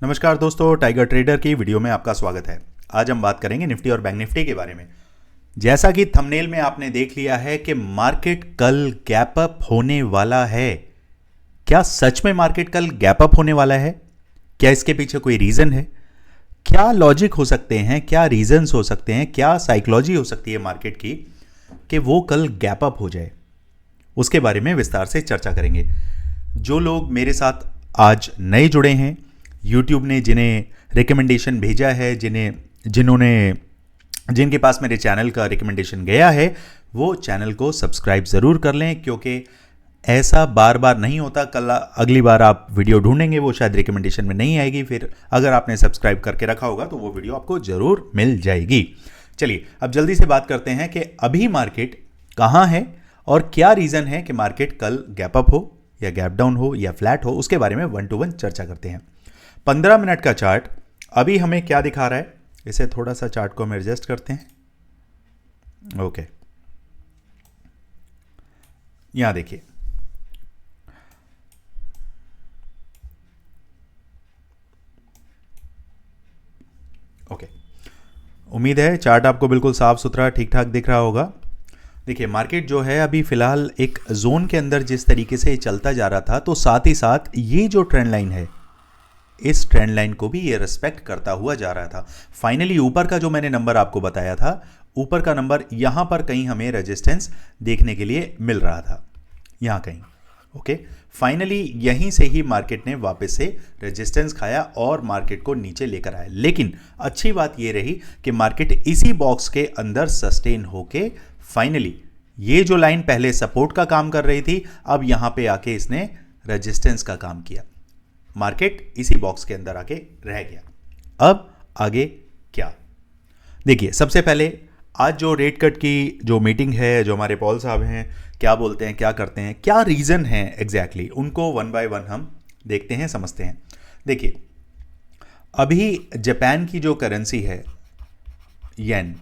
नमस्कार दोस्तों, tiger trader की वीडियो में आपका स्वागत है। आज हम बात करेंगे निफ्टी और बैंक निफ्टी के बारे में। जैसा कि थंबनेल में आपने देख लिया है कि मार्केट कल गैप अप होने वाला है। क्या सच में मार्केट कल गैप अप होने वाला है? क्या इसके पीछे कोई रीजन है? क्या लॉजिक हो सकते हैं, क्या रीजंस हो सकते हैं, क्या साइकोलॉजी हो सकती है मार्केट की कि वो कल गैप अप हो जाए? उसके बारे में विस्तार से चर्चा करेंगे। जो लोग मेरे साथ आज नए जुड़े हैं, यूट्यूब ने जिन्हें रिकमेंडेशन भेजा है, जिनके पास मेरे चैनल का रिकमेंडेशन गया है, वो चैनल को सब्सक्राइब ज़रूर कर लें, क्योंकि ऐसा बार बार नहीं होता। कल अगली बार आप वीडियो ढूंढेंगे, वो शायद रिकमेंडेशन में नहीं आएगी, फिर अगर आपने सब्सक्राइब करके रखा होगा तो वो वीडियो आपको ज़रूर मिल जाएगी। चलिए अब जल्दी से बात करते हैं कि अभी मार्केट कहाँ है और क्या रीज़न है कि मार्केट कल गैप अप हो या गैप डाउन हो या फ्लैट हो। उसके बारे में 1 to 1 चर्चा करते हैं। 15 मिनट का चार्ट अभी हमें क्या दिखा रहा है, इसे थोड़ा सा चार्ट को हम एडजस्ट करते हैं। ओके, यहां देखिए, ओके, उम्मीद है चार्ट आपको बिल्कुल साफ सुथरा ठीक ठाक दिख रहा होगा। देखिए, मार्केट जो है अभी फिलहाल एक जोन के अंदर जिस तरीके से चलता जा रहा था, तो साथ ही साथ ये जो ट्रेंड लाइन है, इस ट्रेंड लाइन को भी ये रिस्पेक्ट करता हुआ जा रहा था। फाइनली ऊपर का जो मैंने नंबर आपको बताया था, ऊपर का नंबर यहां पर कहीं हमें रेजिस्टेंस देखने के लिए मिल रहा था, यहां कहीं। ओके, फाइनली यहीं से ही मार्केट ने वापस से रेजिस्टेंस खाया और मार्केट को नीचे लेकर आया। लेकिन अच्छी बात यह रही कि मार्केट इसी बॉक्स के अंदर सस्टेन होके फाइनली ये जो लाइन पहले सपोर्ट का काम कर रही थी, अब यहां पे आके इसने रेजिस्टेंस का काम किया। मार्केट इसी बॉक्स के अंदर आके रह गया। अब आगे क्या? देखिए, सबसे पहले आज जो रेट कट की जो मीटिंग है, जो हमारे पॉल साहब हैं, क्या बोलते हैं, क्या करते हैं, क्या रीजन है एग्जैक्टली, उनको 1 by 1 हम देखते हैं, समझते हैं। देखिए, अभी जापान की जो करेंसी है येन,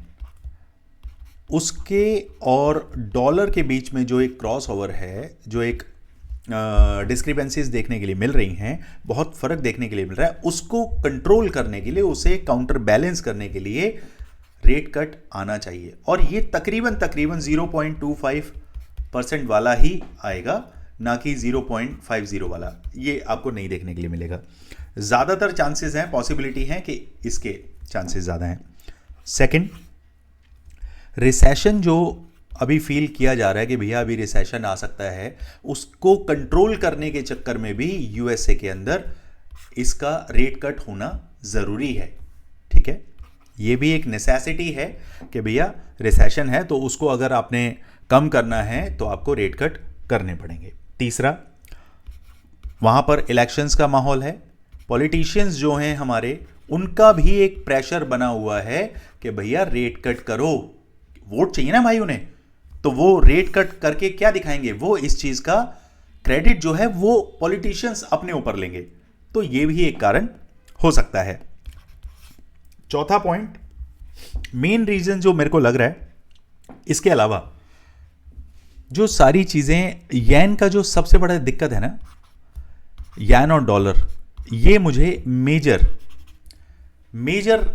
उसके और डॉलर के बीच में जो एक क्रॉस ओवर है, जो एक डिस्क्रिपेंसीज देखने के लिए मिल रही हैं, बहुत फर्क देखने के लिए मिल रहा है, उसको कंट्रोल करने के लिए, उसे काउंटर बैलेंस करने के लिए रेट कट आना चाहिए। और ये तकरीबन 0.25% वाला ही आएगा, ना कि 0.50 वाला। ये आपको नहीं देखने के लिए मिलेगा। ज़्यादातर चांसेस हैं, पॉसिबिलिटी है कि इसके चांसेस ज़्यादा हैं। सेकंड, रिसेशन जो अभी फील किया जा रहा है कि भैया अभी रिसेशन आ सकता है, उसको कंट्रोल करने के चक्कर में भी यूएसए के अंदर इसका रेट कट होना ज़रूरी है। ठीक है, ये भी एक नेसेसिटी है कि भैया रिसेशन है, तो उसको अगर आपने कम करना है तो आपको रेट कट करने पड़ेंगे। तीसरा, वहाँ पर इलेक्शंस का माहौल है। पॉलिटिशियंस जो हैं हमारे, उनका भी एक प्रेशर बना हुआ है कि भैया रेट कट करो, वोट चाहिए ना भाई उन्हें, तो वो रेट कट करके क्या दिखाएंगे, वो इस चीज का क्रेडिट जो है वो पॉलिटिशियंस अपने ऊपर लेंगे। तो ये भी एक कारण हो सकता है। चौथा पॉइंट, मेन रीजन जो मेरे को लग रहा है, इसके अलावा जो सारी चीजें, येन का जो सबसे बड़ा दिक्कत है ना, येन और डॉलर, ये मुझे मेजर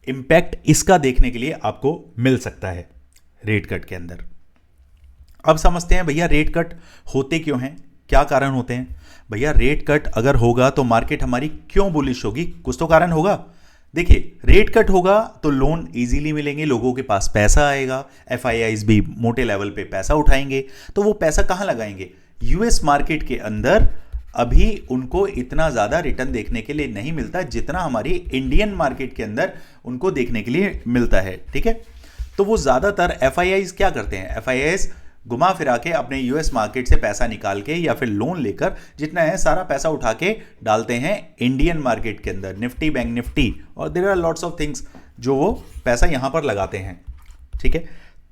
इंपैक्ट इसका देखने के लिए आपको मिल सकता है रेट कट के अंदर। अब समझते हैं भैया रेट कट होते क्यों हैं, क्या कारण होते हैं। भैया रेट कट अगर होगा तो मार्केट हमारी क्यों बुलिश होगी, कुछ तो कारण होगा। देखिए, रेट कट होगा तो लोन इजीली मिलेंगे, लोगों के पास पैसा आएगा, एफआईआईज भी मोटे लेवल पे पैसा उठाएंगे, तो वो पैसा कहां लगाएंगे? यूएस मार्केट के अंदर अभी उनको इतना ज़्यादा रिटर्न देखने के लिए नहीं मिलता जितना हमारी इंडियन मार्केट के अंदर उनको देखने के लिए मिलता है। ठीक है, तो वो ज़्यादातर एफआईआईज क्या करते हैं, एफआईआईज घुमा फिरा के अपने यूएस मार्केट से पैसा निकाल के या फिर लोन लेकर जितना है सारा पैसा उठा के डालते हैं इंडियन मार्केट के अंदर, निफ्टी, बैंक निफ्टी, और there are lots of things जो वो पैसा यहां पर लगाते हैं। ठीक है,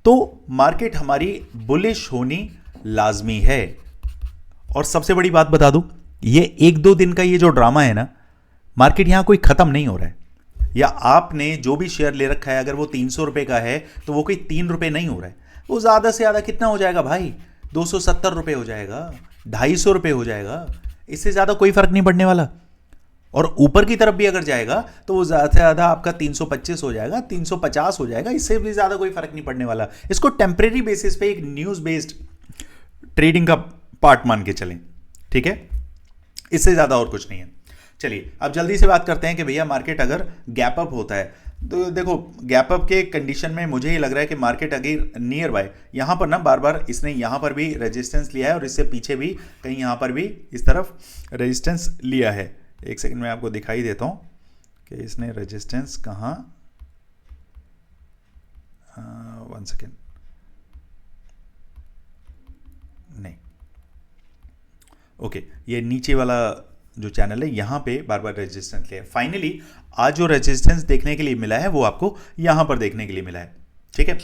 तो मार्केट हमारी बुलिश होनी लाजमी है। और सबसे बड़ी बात बता दूं, ये 1-2 दिन का ये जो ड्रामा है ना, मार्केट यहां कोई खत्म नहीं हो रहा है। या आपने जो भी शेयर ले रखा है, अगर वो 300 रुपए का है तो वो कोई 3 रुपए नहीं हो रहा है, वो ज़्यादा से ज़्यादा कितना हो जाएगा भाई, 270 रुपये हो जाएगा, 250 रुपये हो जाएगा, इससे ज़्यादा कोई फ़र्क नहीं पड़ने वाला। और ऊपर की तरफ भी अगर जाएगा तो वो ज़्यादा से ज़्यादा आपका 325 हो जाएगा, 350 हो जाएगा, इससे भी ज़्यादा कोई फर्क नहीं पड़ने वाला। इसको टेम्परेरी बेसिस पे एक न्यूज़ बेस्ड ट्रेडिंग का पार्ट मान के चलें, ठीक है, इससे ज़्यादा और कुछ नहीं है। चलिए अब जल्दी से बात करते हैं कि भैया मार्केट अगर गैप अप होता है तो देखो गैप अप के कंडीशन में मुझे ही लग रहा है कि मार्केट अगर नियर बाय यहाँ पर ना बार बार इसने यहाँ पर भी रेजिस्टेंस लिया है और इससे पीछे भी कहीं यहाँ पर भी इस तरफ रेजिस्टेंस लिया है। एक सेकंड में आपको दिखाई देता हूँ कि इसने रेजिस्टेंस कहाँ, 1 सेकेंड, नहीं, ओके, ये नीचे वाला जो चैनल है यहाँ पे बार बार रेजिस्टेंस लिया है। फाइनली आज जो रेजिस्टेंस देखने के लिए मिला है वो आपको यहाँ पर देखने के लिए मिला है, ठीक है।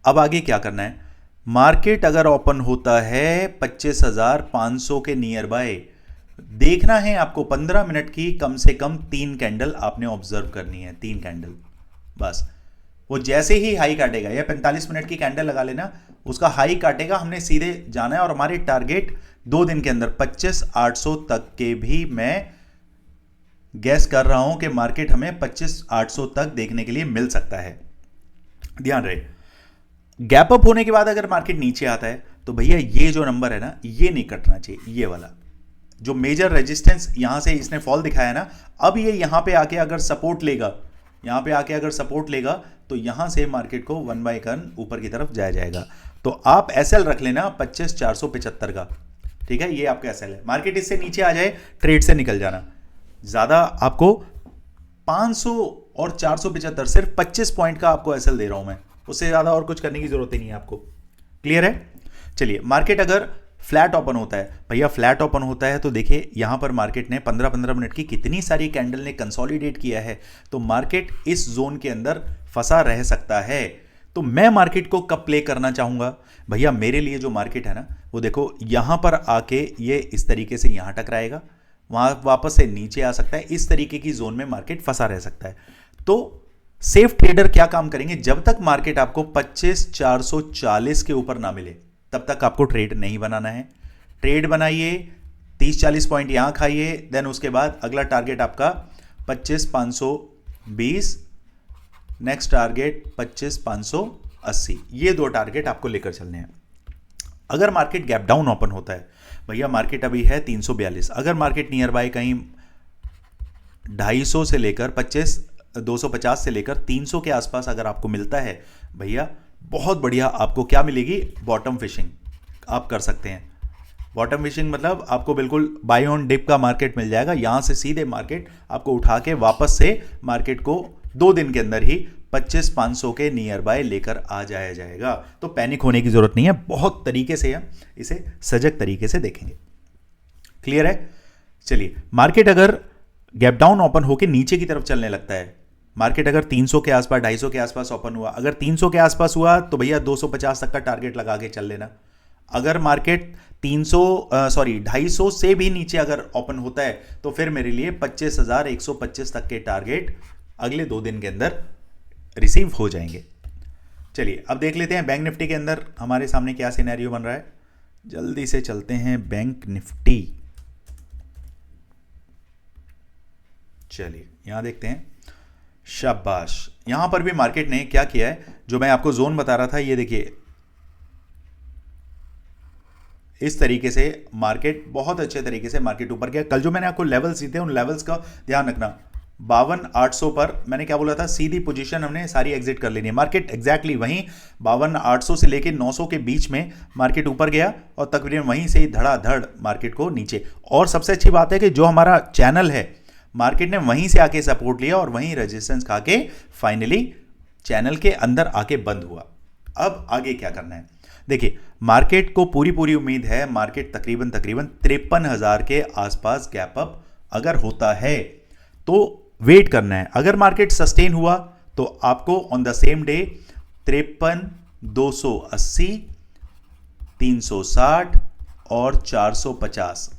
अब आगे क्या करना है, मार्केट अगर ओपन होता है 25,500 के नियर बाय, देखना है आपको 15 मिनट की कम से कम 3 कैंडल आपने ऑब्जर्व करनी है, 3 कैंडल बस। वो जैसे ही हाई काटेगा या 45 मिनट की कैंडल लगा लेना, उसका हाई काटेगा, हमने सीधे जाना है और हमारे टारगेट 2 दिन के अंदर 25,800 तक के भी मैं गैस कर रहा हूं कि मार्केट हमें 25,800 तक देखने के लिए मिल सकता है। ध्यान रहे गैप अप होने के बाद अगर मार्केट नीचे आता है तो भैया ये जो नंबर है ना ये नहीं कटना चाहिए, ये वाला जो मेजर रेजिस्टेंस यहां से इसने फॉल दिखाया ना, अब ये यहां पे आके अगर सपोर्ट लेगा, यहां पे आके अगर सपोर्ट लेगा तो यहां से मार्केट को 1 बाय कर्न ऊपर की तरफ जाया जाएगा। तो आप एसएल रख लेना 25,475 का, ठीक है, ये आपका एसएल है। मार्केट इससे नीचे आ जाए ट्रेड से निकल जाना, ज्यादा आपको 500 और 475 सिर्फ 25 पॉइंट का आपको एसएल दे रहा हूं मैं, उससे ज्यादा और कुछ करने की जरूरत ही नहीं है आपको। क्लियर है। चलिए मार्केट अगर फ्लैट ओपन होता है, भैया फ्लैट ओपन होता है तो देखिए यहां पर मार्केट ने 15-15 मिनट की कितनी सारी कैंडल ने कंसोलिडेट किया है, तो मार्केट इस जोन के अंदर फंसा रह सकता है। तो मैं मार्केट को कब प्ले करना चाहूंगा, भैया मेरे लिए जो मार्केट है ना वो देखो यहां पर आके ये इस तरीके से यहां टकराएगा, वहां वापस से नीचे आ सकता है, इस तरीके की जोन में मार्केट फंसा रह सकता है। तो सेफ ट्रेडर क्या काम करेंगे, जब तक मार्केट आपको 25,440 के ऊपर ना मिले तब तक आपको ट्रेड नहीं बनाना है। ट्रेड बनाइए, 30-40 पॉइंट यहां खाइए, देन उसके बाद अगला टारगेट आपका 25,520, नेक्स्ट टारगेट 25,580, ये 2 टारगेट आपको लेकर चलने हैं। अगर मार्केट गैप डाउन ओपन होता है, भैया मार्केट अभी है 342, अगर मार्केट नियर बाय कहीं 250 से लेकर 250 से लेकर 300 के आसपास अगर आपको मिलता है, भैया बहुत बढ़िया आपको क्या मिलेगी, बॉटम फिशिंग आप कर सकते हैं। बॉटम फिशिंग मतलब आपको बिल्कुल बाय ऑन डिप का मार्केट मिल जाएगा, यहां से सीधे मार्केट आपको उठा के वापस से मार्केट को 2 दिन के अंदर ही 25,500 के नियर बाय लेकर आ जाया जाएगा। तो पैनिक होने की जरूरत नहीं है, बहुत तरीके से हम इसे सजग तरीके से देखेंगे। क्लियर है। चलिए मार्केट अगर गैप डाउन ओपन होकर नीचे की तरफ चलने लगता है, मार्केट अगर 300 के आसपास 250 के आसपास ओपन हुआ, अगर 300 के आसपास हुआ तो भैया 250 तक का टारगेट लगा के चल लेना। अगर मार्केट 250 से भी नीचे अगर ओपन होता है तो फिर मेरे लिए 25,125 तक के टारगेट अगले 2 दिन के अंदर रिसीव हो जाएंगे। चलिए अब देख लेते हैं बैंक निफ्टी के अंदर हमारे सामने क्या सिनेरियो बन रहा है। जल्दी से चलते हैं बैंक निफ्टी। चलिए यहां देखते हैं, शाबाश, यहां पर भी मार्केट ने क्या किया है, जो मैं आपको जोन बता रहा था, ये देखिए इस तरीके से मार्केट बहुत अच्छे तरीके से मार्केट ऊपर गया। कल जो मैंने आपको लेवल्स दिए थे उन लेवल्स का ध्यान रखना, 52,800 पर मैंने क्या बोला था, सीधी पोजीशन हमने सारी एग्जिट कर लेनी है। मार्केट एग्जैक्टली वहीं 52,800 से लेकर 900 के बीच में मार्केट ऊपर गया और तकरीबन वहीं से ही धड़ाधड़ मार्केट को नीचे। और सबसे अच्छी बात है कि जो हमारा चैनल है मार्केट ने वहीं से आके सपोर्ट लिया और वहीं रेजिस्टेंस खा के फाइनली चैनल के अंदर आके बंद हुआ। अब आगे क्या करना है, देखिए मार्केट को पूरी उम्मीद है मार्केट तकरीबन 53,000 के आसपास गैप अप अगर होता है तो वेट करना है। अगर मार्केट सस्टेन हुआ तो आपको ऑन द सेम डे 53,280, 360 और 450,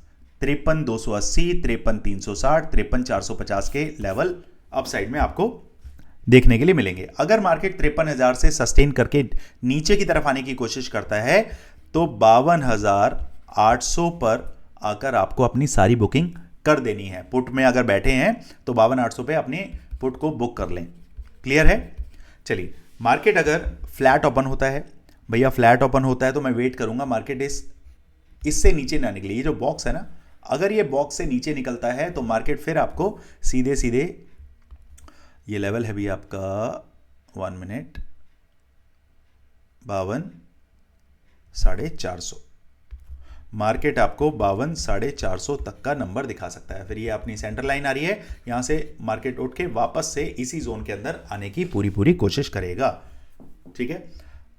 53,280, 53,360, 53,450 के लेवल अपसाइड में आपको देखने के लिए मिलेंगे। अगर मार्केट 53,000 से सस्टेन करके नीचे की तरफ आने की कोशिश करता है तो 52,800 पर आकर आपको अपनी सारी बुकिंग कर देनी है। पुट में अगर बैठे हैं तो 52,800 पे अपनी पुट को बुक कर लें। क्लियर है? चलिए, मार्केट अगर फ्लैट ओपन होता है, भैया फ्लैट ओपन होता है तो मैं वेट करूंगा मार्केट इससे नीचे ना निकले। ये जो बॉक्स है ना, अगर ये बॉक्स से नीचे निकलता है तो मार्केट फिर आपको सीधे सीधे, ये लेवल है भैया आपका 1 मिनट 52,450, मार्केट आपको 52,450 तक का नंबर दिखा सकता है। फिर ये अपनी सेंटर लाइन आ रही है, यहां से मार्केट उठ के वापस से इसी जोन के अंदर आने की पूरी कोशिश करेगा। ठीक है,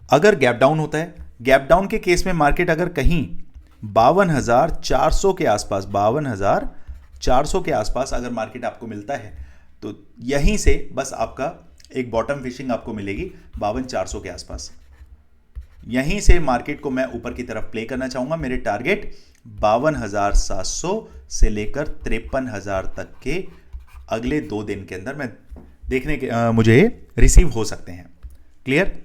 अगर गैप डाउन होता है, गैप डाउन के केस में मार्केट अगर कहीं 52,400 के आसपास, 52,400 के आसपास अगर मार्केट आपको मिलता है तो यहीं से बस आपका एक बॉटम फिशिंग आपको मिलेगी 52,400 के आसपास। यहीं से मार्केट को मैं ऊपर की तरफ प्ले करना चाहूंगा। मेरे टारगेट 52,700 से लेकर 53,000 तक के अगले 2 दिन के अंदर मैं देखने के मुझे रिसीव हो सकते हैं। क्लियर?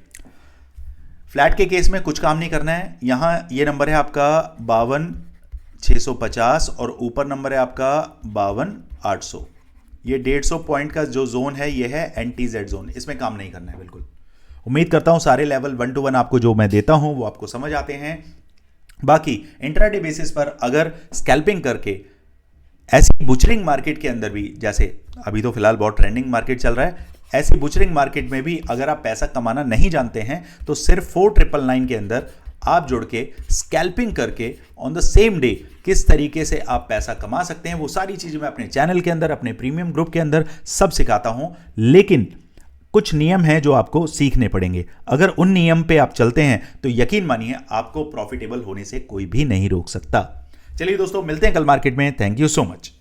फ्लैट के केस में कुछ काम नहीं करना है। यहां ये नंबर है आपका 52,650 और ऊपर नंबर है आपका 52,800। ये 150 पॉइंट का जो जोन है ये है NTZ जोन, इसमें काम नहीं करना है बिल्कुल। उम्मीद करता हूं सारे लेवल 1 to 1 आपको जो मैं देता हूं वो आपको समझ आते हैं। बाकी इंट्राडे बेसिस पर अगर स्कैल्पिंग करके ऐसी बुचरिंग मार्केट के अंदर भी, जैसे अभी तो फिलहाल बहुत ट्रेंडिंग मार्केट चल रहा है, ऐसी बुचरिंग मार्केट में भी अगर आप पैसा कमाना नहीं जानते हैं तो सिर्फ 4999 के अंदर आप जुड़ के स्कैल्पिंग करके ऑन द सेम डे किस तरीके से आप पैसा कमा सकते हैं, वो सारी चीजें मैं अपने चैनल के अंदर, अपने प्रीमियम ग्रुप के अंदर सब सिखाता हूं। लेकिन कुछ नियम हैं जो आपको सीखने पड़ेंगे। अगर उन नियम पे आप चलते हैं तो यकीन मानिए आपको प्रॉफिटेबल होने से कोई भी नहीं रोक सकता। चलिए दोस्तों, मिलते हैं कल मार्केट में। Thank you so much.